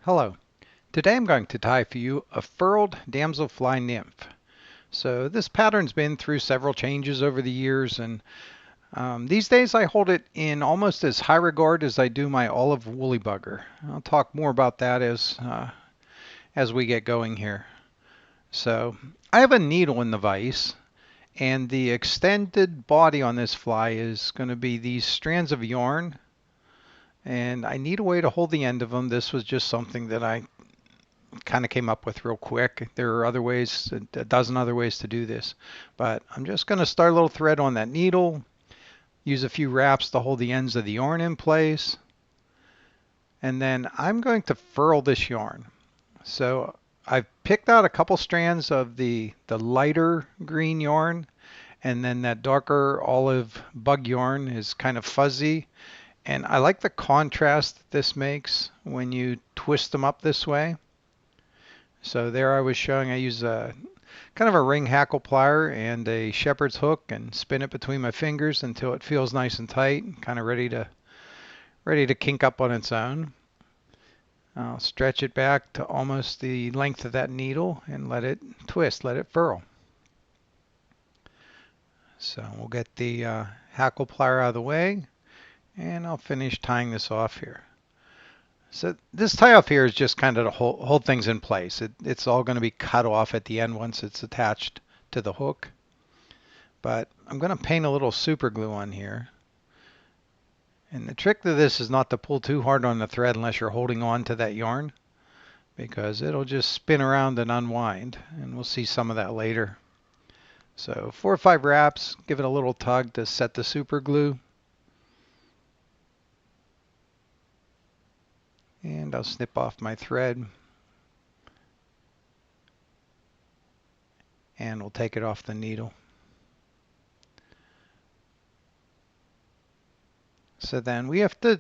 Hello. Today I'm going to tie for you a furled damselfly nymph. So this pattern's been through several changes over the years, and these days I hold it in almost as high regard as I do my olive woolly bugger. I'll talk more about that as we get going here. So I have a needle in the vise, and the extended body on this fly is going to be these strands of yarn, and I need a way to hold the end of them. This was just something that I kind of came up with real quick. There are other ways, a dozen other ways to do this, but I'm just going to start a little thread on that needle, use a few wraps to hold the ends of the yarn in place, and then I'm going to furl this yarn. So I've picked out a couple strands of the lighter green yarn, and then that darker olive bug yarn is kind of fuzzy, and I like the contrast that this makes when you twist them up this way. So there I was showing I use a kind of a ring hackle plier and a shepherd's hook and spin it between my fingers until it feels nice and tight, kind of ready to kink up on its own. I'll stretch it back to almost the length of that needle and let it twist, let it furl. So we'll get the hackle plier out of the way, and I'll finish tying this off here. So this tie off here is just kind of to hold things in place. It's all going to be cut off at the end once it's attached to the hook. But I'm going to paint a little super glue on here. And the trick to this is not to pull too hard on the thread unless you're holding on to that yarn, because it'll just spin around and unwind, and we'll see some of that later. So 4 or 5 wraps, give it a little tug to set the super glue. And I'll snip off my thread, and we'll take it off the needle. So then we have to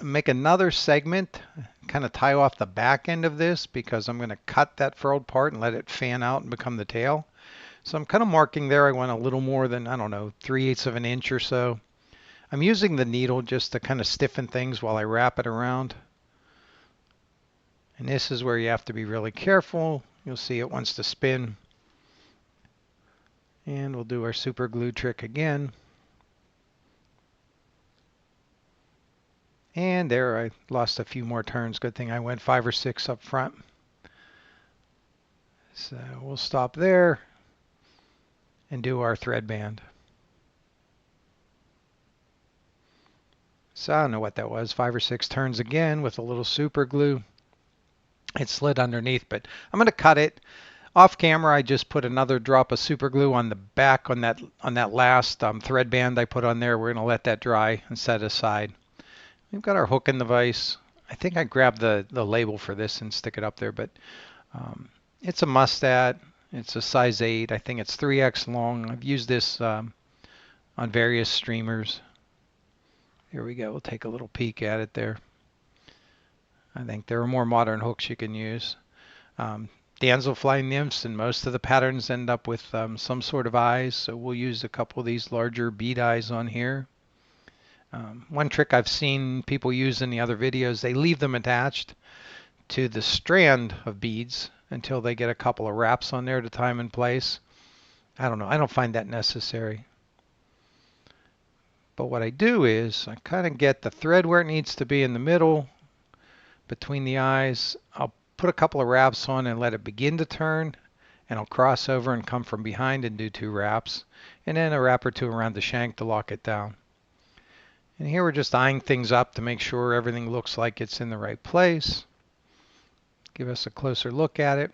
make another segment, kind of tie off the back end of this, because I'm going to cut that furled part and let it fan out and become the tail. So I'm kind of marking there. I want a little more than, I don't know, 3/8 of an inch or so. I'm using the needle just to kind of stiffen things while I wrap it around. And this is where you have to be really careful. You'll see it wants to spin. And we'll do our super glue trick again. And there, I lost a few more turns. Good thing I went 5 or 6 up front. So we'll stop there and do our thread band. So I don't know what that was, 5 or 6 turns again with a little super glue. It slid underneath, but I'm going to cut it. Off camera, I just put another drop of super glue on the back on that last thread band I put on there. We're going to let that dry and set it aside. We've got our hook in the vise. I think I grabbed the label for this and stick it up there, but it's a Mustad. It's a size 8. I think it's 3x long. I've used this on various streamers. Here we go. We'll take a little peek at it there. I think there are more modern hooks you can use. Damselfly nymphs and most of the patterns end up with some sort of eyes, so we'll use a couple of these larger bead eyes on here. One trick I've seen people use in the other videos, they leave them attached to the strand of beads until they get a couple of wraps on there to tie them in place. I don't know. I don't find that necessary. But what I do is I kind of get the thread where it needs to be in the middle between the eyes. I'll put a couple of wraps on and let it begin to turn, and I'll cross over and come from behind and do 2 wraps, and then a wrap or 2 around the shank to lock it down. And here we're just eyeing things up to make sure everything looks like it's in the right place. Give us a closer look at it.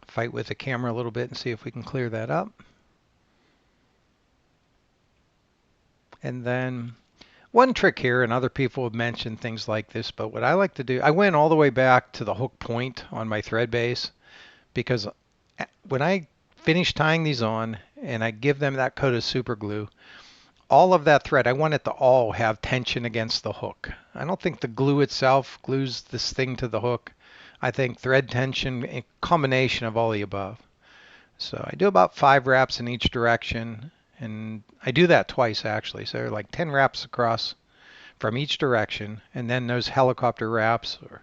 Fight with the camera a little bit and see if we can clear that up. And then one trick here, and other people have mentioned things like this, but what I like to do, I went all the way back to the hook point on my thread base, because when I finish tying these on and I give them that coat of super glue, all of that thread, I want it to all have tension against the hook. I don't think the glue itself glues this thing to the hook. I think thread tension, a combination of all the above. So I do about 5 wraps in each direction, and I do that twice actually. So like 10 wraps across from each direction, and then those helicopter wraps or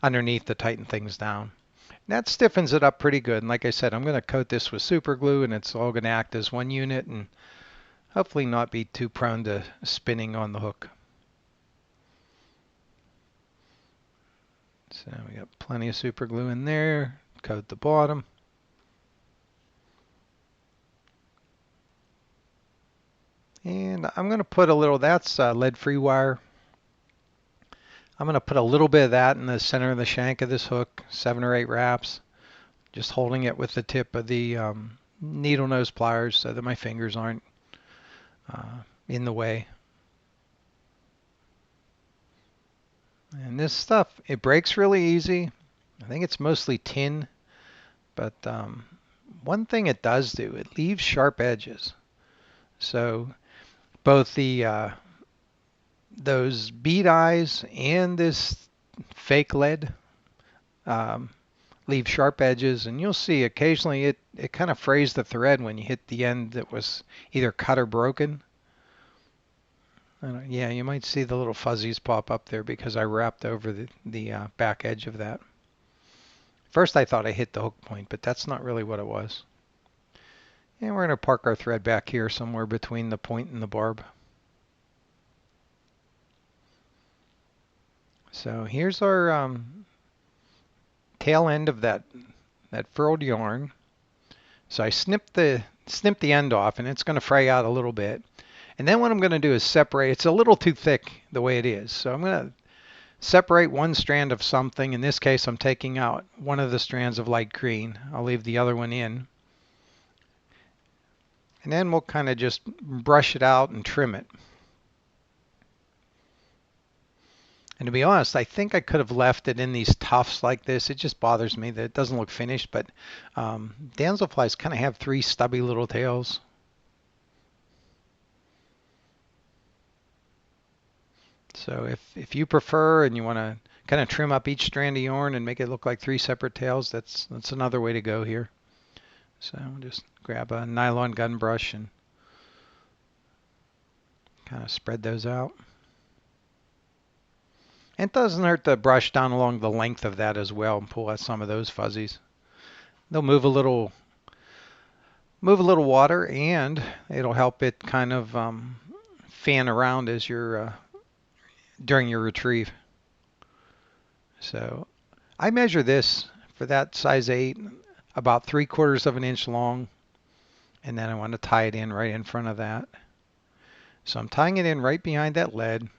underneath to tighten things down. That stiffens it up pretty good. And like I said, I'm going to coat this with super glue, and it's all going to act as one unit and hopefully not be too prone to spinning on the hook. So we got plenty of super glue in there. Coat the bottom. And I'm going to put a little, that's lead-free wire. I'm going to put a little bit of that in the center of the shank of this hook, 7 or 8 wraps, just holding it with the tip of the needle nose pliers so that my fingers aren't in the way. And this stuff, it breaks really easy. I think it's mostly tin, but one thing it does do, it leaves sharp edges. So both the those bead eyes and this fake lead leave sharp edges, and you'll see occasionally it kind of frays the thread when you hit the end that was either cut or broken. Yeah, you might see the little fuzzies pop up there because I wrapped over the back edge of that. First I thought I hit the hook point, but that's not really what it was. And we're going to park our thread back here somewhere between the point and the barb. So here's our tail end of that furled yarn. So I snipped the end off, and it's going to fray out a little bit. And then what I'm going to do is separate. It's a little too thick the way it is. So I'm going to separate one strand of something. In this case, I'm taking out one of the strands of light green. I'll leave the other one in. And then we'll kind of just brush it out and trim it. And to be honest, I think I could have left it in these tufts like this. It just bothers me that it doesn't look finished. But damselflies kind of have 3 stubby little tails. So if you prefer and you want to kind of trim up each strand of yarn and make it look like 3 separate tails, that's another way to go here. So just grab a nylon gun brush and kind of spread those out. And it doesn't hurt to brush down along the length of that as well and pull out some of those fuzzies. They'll move a little water, and it'll help it kind of fan around as you're during your retrieve. So I measure this for that size 8 about 3/4 of an inch long, and then I want to tie it in right in front of that. So I'm tying it in right behind that lead.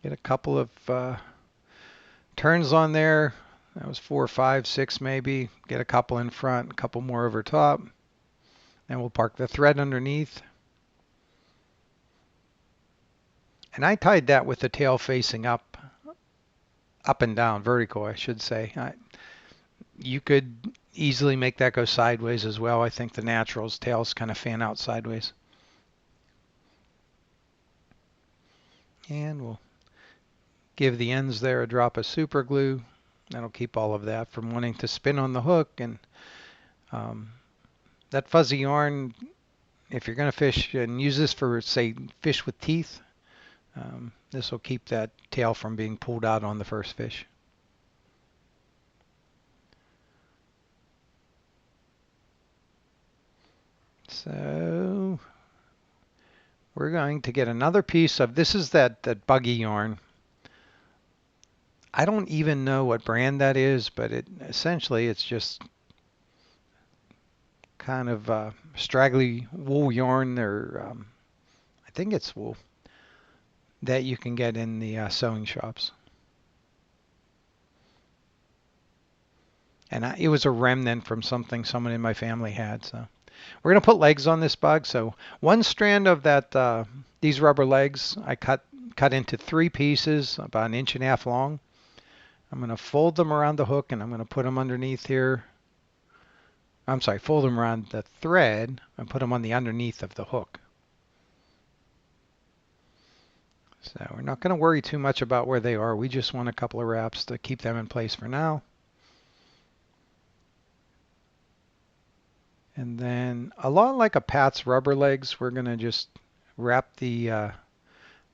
Get a couple of turns on there. That was 4, 5, 6 maybe. Get a couple in front, a couple more over top. And we'll park the thread underneath. And I tied that with the tail facing up and down, vertical I should say. You could easily make that go sideways as well. I think the natural's tails kind of fan out sideways. And we'll give the ends there a drop of super glue. That'll keep all of that from wanting to spin on the hook. And that fuzzy yarn, if you're going to fish and use this for, say, fish with teeth, this will keep that tail from being pulled out on the first fish. So we're going to get another piece of, this is that buggy yarn. I don't even know what brand that is, but essentially it's just kind of straggly wool yarn, or I think it's wool, that you can get in the sewing shops. And it was a remnant from something someone in my family had. So we're going to put legs on this bug. So one strand of that, these rubber legs, I cut into 3 pieces, about 1.5 inches long. I'm going to fold them around the hook, and I'm going to put them underneath here. I'm sorry, fold them around the thread and put them on the underneath of the hook. So we're not going to worry too much about where they are. We just want a couple of wraps to keep them in place for now. And then a lot like a Pat's rubber legs, we're going to just wrap the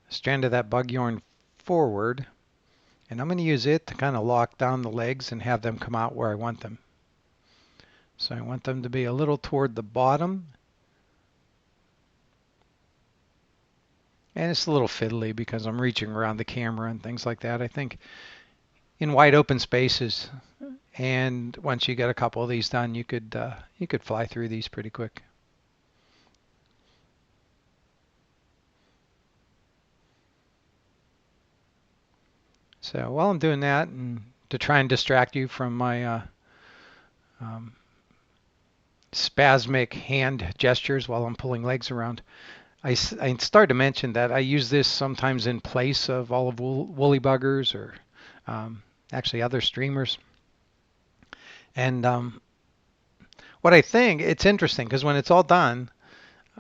strand of that bug yarn forward, and I'm going to use it to kind of lock down the legs and have them come out where I want them. So I want them to be a little toward the bottom. And it's a little fiddly because I'm reaching around the camera and things like that. I think in wide open spaces, and once you get a couple of these done, you could fly through these pretty quick. So while I'm doing that, and to try and distract you from my um, spasmic hand gestures while I'm pulling legs around, I started to mention that I use this sometimes in place of olive woolly buggers or actually other streamers. And what I think, it's interesting because when it's all done,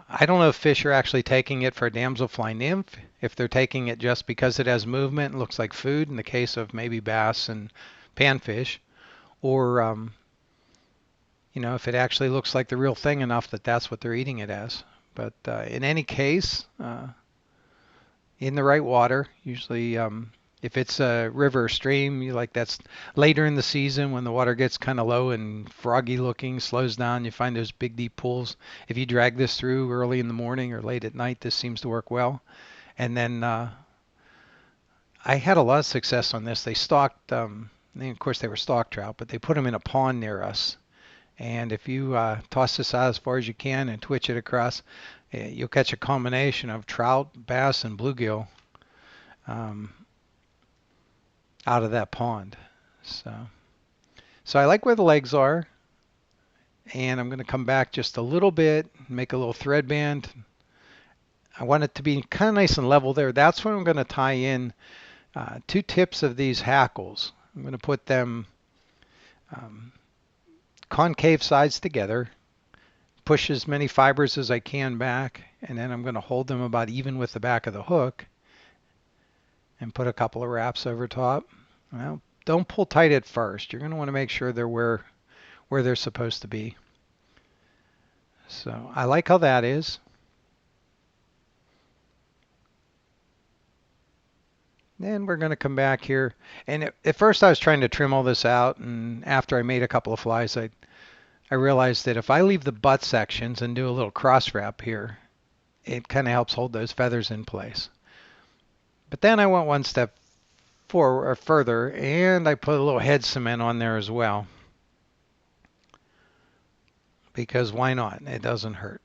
I don't know if fish are actually taking it for a damselfly nymph, if they're taking it just because it has movement and looks like food in the case of maybe bass and panfish, or if it actually looks like the real thing enough that that's what they're eating it as. But in any case, in the right water, usually if it's a river or stream, that's later in the season when the water gets kind of low and froggy looking, slows down, you find those big deep pools. If you drag this through early in the morning or late at night, this seems to work well. And then I had a lot of success on this. They stocked, of course they were stock trout, but they put them in a pond near us. And if you toss this out as far as you can and twitch it across, you'll catch a combination of trout, bass, and bluegill um, out of that pond. So I like where the legs are, and I'm going to come back just a little bit, make a little thread band. I want it to be kind of nice and level there. That's where I'm going to tie in two tips of these hackles. I'm going to put them um, concave sides together, push as many fibers as I can back, and then I'm going to hold them about even with the back of the hook and put a couple of wraps over top. Well, don't pull tight at first. You're going to want to make sure they're where they're supposed to be. So I like how that is. Then we're going to come back here. And at first I was trying to trim all this out, and after I made a couple of flies, I realized that if I leave the butt sections and do a little cross wrap here, it kind of helps hold those feathers in place. But then I went one step forward or further, and I put a little head cement on there as well. Because why not? It doesn't hurt.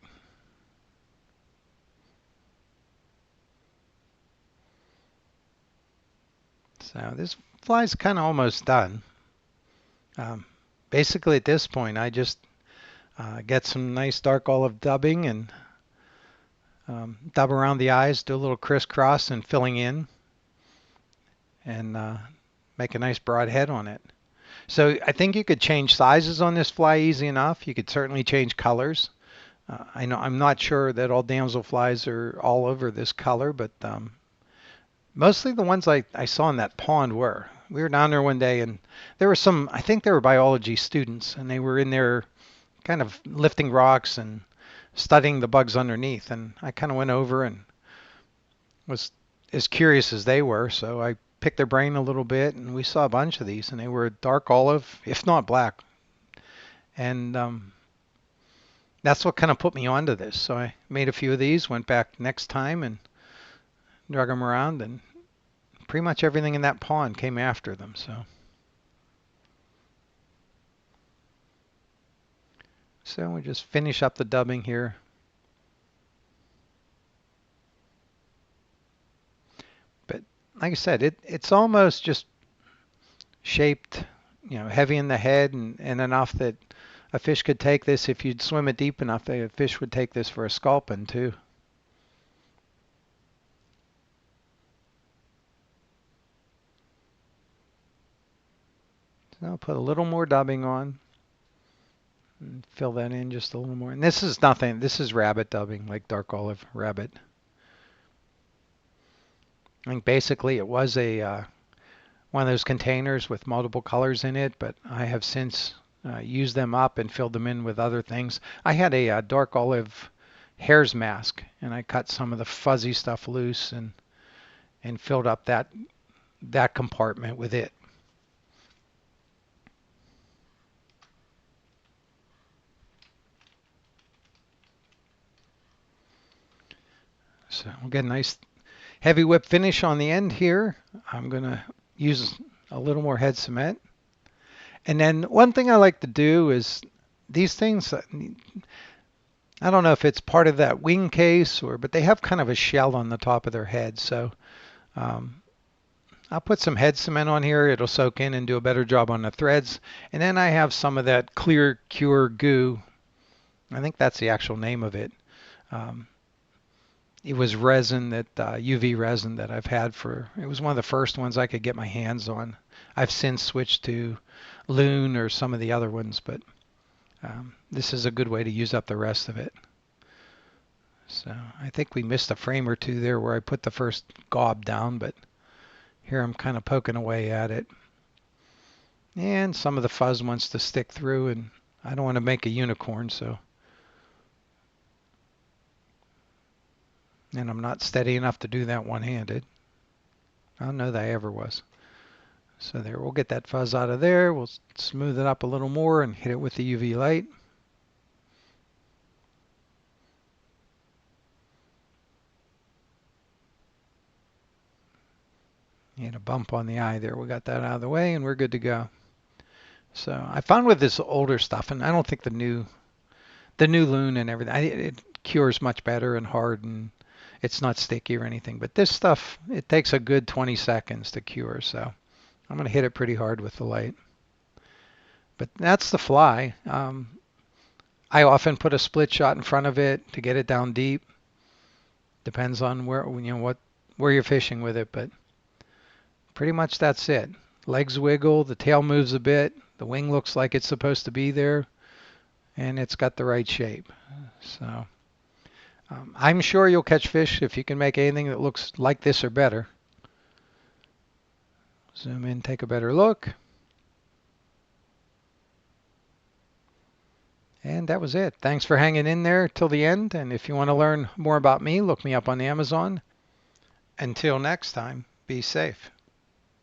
So this fly's kind of almost done. Basically at this point I just get some nice dark olive dubbing and dub around the eyes, do a little crisscross and filling in, and make a nice broad head on it. So I think you could change sizes on this fly easy enough. You could certainly change colors. I'm not sure that all damselflies are all over this color, but mostly the ones I saw in that pond were. We were down there one day, and there were some, I think they were biology students, and they were in there kind of lifting rocks and studying the bugs underneath. And I kind of went over and was as curious as they were, so I picked their brain a little bit, and we saw a bunch of these, and they were dark olive, if not black. And that's what kind of put me onto this. So I made a few of these, went back next time and drug them around, and pretty much everything in that pond came after them. So we just finish up the dubbing here. But like I said, it's almost just shaped, heavy in the head and enough that a fish could take this. If you'd swim it deep enough, a fish would take this for a sculpin too. So I'll put a little more dubbing on and fill that in just a little more. And this is nothing. This is rabbit dubbing, like dark olive rabbit. I think basically it was a one of those containers with multiple colors in it, but I have since used them up and filled them in with other things. I had a dark olive hare's mask, and I cut some of the fuzzy stuff loose and and filled up that compartment with it. So we'll get a nice heavy whip finish on the end here. I'm going to use a little more head cement. And then one thing I like to do is these things, I don't know if it's part of that wing case but they have kind of a shell on the top of their head. So um, I'll put some head cement on here. It'll soak in and do a better job on the threads. And then I have some of that clear cure goo. I think that's the actual name of it. Um, it was resin UV resin that I've had it was one of the first ones I could get my hands on. I've since switched to Loon or some of the other ones, but this is a good way to use up the rest of it. So I think we missed a frame or two there where I put the first gob down, but here I'm kind of poking away at it. And some of the fuzz wants to stick through, and I don't want to make a unicorn, and I'm not steady enough to do that one-handed. I don't know that I ever was. So there, we'll get that fuzz out of there. We'll smooth it up a little more and hit it with the UV light. And a bump on the eye there. We got that out of the way and we're good to go. So I found with this older stuff, and I don't think the new Loon and everything, it cures much better and hard, and it's not sticky or anything. But this stuff, it takes a good 20 seconds to cure. So I'm going to hit it pretty hard with the light. But that's the fly. I often put a split shot in front of it to get it down deep. Depends on where you're fishing with it, but pretty much that's it. Legs wiggle, the tail moves a bit, the wing looks like it's supposed to be there, and it's got the right shape. So I'm sure you'll catch fish if you can make anything that looks like this or better. Zoom in, take a better look. And that was it. Thanks for hanging in there till the end. And if you want to learn more about me, look me up on Amazon. Until next time, be safe.